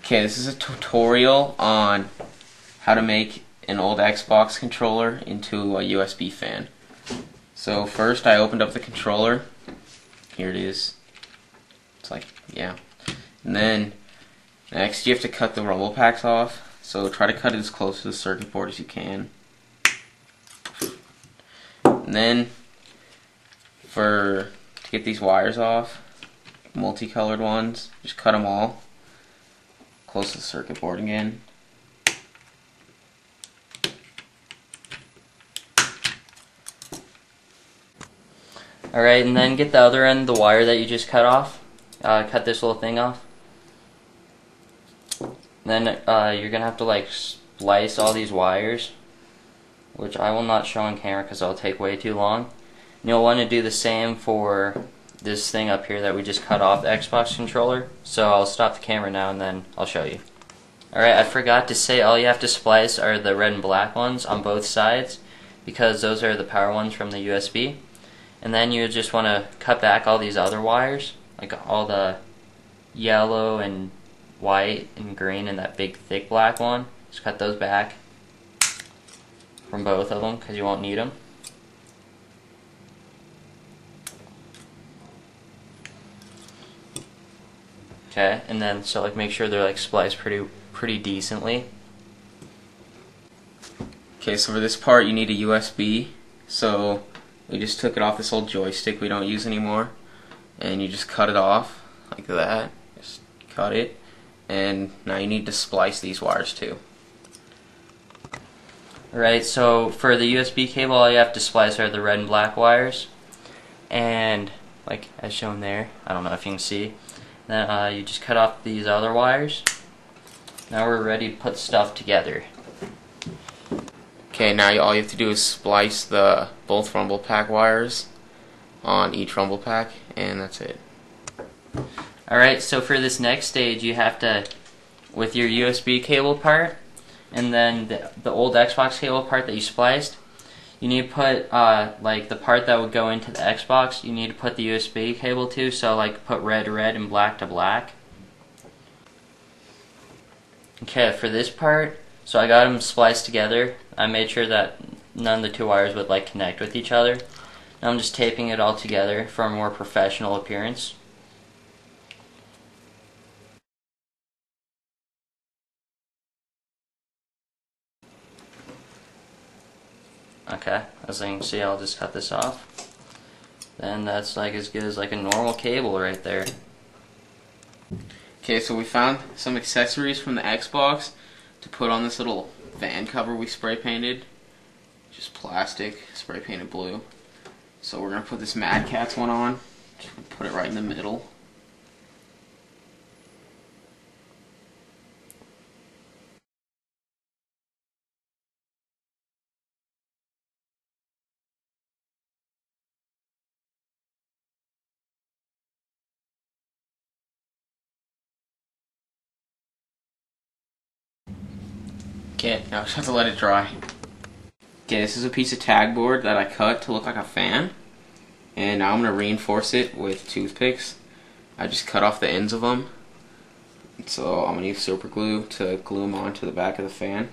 Okay, this is a tutorial on how to make an old Xbox controller into a USB fan. So first I opened up the controller. Here it is. It's like, yeah. And then next you have to cut the rumble packs off. So try to cut it as close to the circuit board as you can. And then to get these wires off, multicolored ones, just cut them all close to the circuit board again. Alright, and then get the other end, the wire that you just cut off. Cut this little thing off. Then you're going to have to like splice all these wires, which I will not show on camera because it'll take way too long. And you'll want to do the same for this thing up here that we just cut off the Xbox controller. So I'll stop the camera now and then I'll show you. Alright, I forgot to say all you have to splice are the red and black ones on both sides, because those are the power ones from the USB. And then you just want to cut back all these other wires, like all the yellow and white and green and that big thick black one. Just cut those back from both of them because you won't need them. Okay, and then so like make sure they're like spliced pretty decently. Okay, so for this part you need a USB. So we just took it off this old joystick we don't use anymore, and you just cut it off like that. Just cut it, and now you need to splice these wires too. Alright, so for the USB cable all you have to splice are the red and black wires, and like as shown there, I don't know if you can see. Then you just cut off these other wires. Now we're ready to put stuff together. Okay, now all you have to do is splice both rumble pack wires on each rumble pack, and that's it. Alright, so for this next stage you have to, with your USB cable part and then the old Xbox cable part that you spliced, you need to put like the part that would go into the Xbox, you need to put the USB cable to, so like put red to red and black to black. Okay, for this part, so I got them spliced together. I made sure that none of the two wires would like connect with each other. Now I'm just taping it all together for a more professional appearance. Okay, as you can see, I'll just cut this off. Then that's like as good as like a normal cable right there. Okay, so we found some accessories from the Xbox to put on this little fan cover we spray painted. Just plastic, spray painted blue. So we're going to put this Mad Catz one on. Just put it right in the middle. Okay, now I just have to let it dry. Okay, this is a piece of tag board that I cut to look like a fan, and now I'm going to reinforce it with toothpicks. I just cut off the ends of them, so I'm going to use super glue to glue them onto the back of the fan.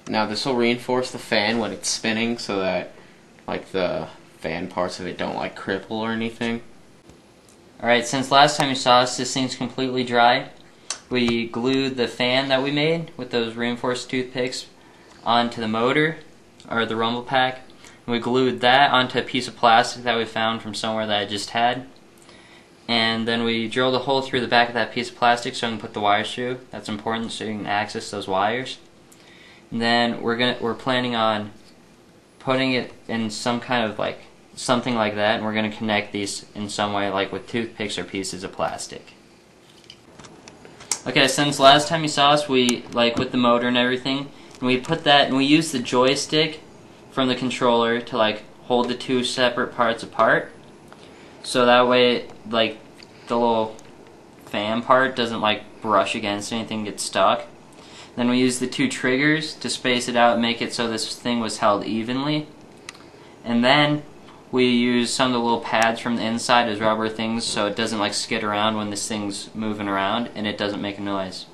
Now this will reinforce the fan when it's spinning, so that like the fan parts of it don't like cripple or anything. Alright, since last time you saw us, this thing's completely dry. We glued the fan that we made with those reinforced toothpicks onto the motor, or the rumble pack. And we glued that onto a piece of plastic that we found from somewhere that I just had. And then we drilled a hole through the back of that piece of plastic so we can put the wires through. That's important so you can access those wires. And then we're planning on putting it in some kind of like something like that, and we're going to connect these in some way, like with toothpicks or pieces of plastic. Okay, since last time you saw us, we like with the motor and everything, and we put that, and we used the joystick from the controller to like hold the two separate parts apart, so that way like the little fan part doesn't like brush against anything, get stuck. Then we used the 2 triggers to space it out and make it so this thing was held evenly. And then we used some of the little pads from the inside as rubber things so it doesn't like skid around when this thing's moving around and it doesn't make a noise.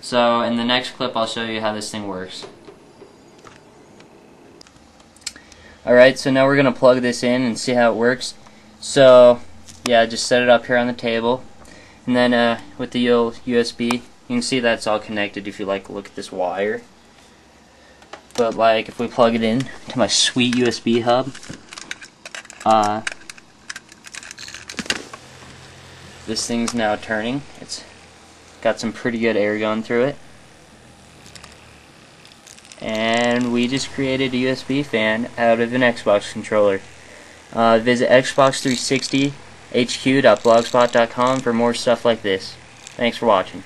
So in the next clip I'll show you how this thing works. Alright, so now we're going to plug this in and see how it works. So yeah, just set it up here on the table. And then with the USB, you can see that's all connected if you like look at this wire. But like if we plug it in to my sweet USB hub, this thing's now turning. It's got some pretty good air going through it. And we just created a USB fan out of an Xbox controller. Visit Xbox360HQ.blogspot.com for more stuff like this. Thanks for watching.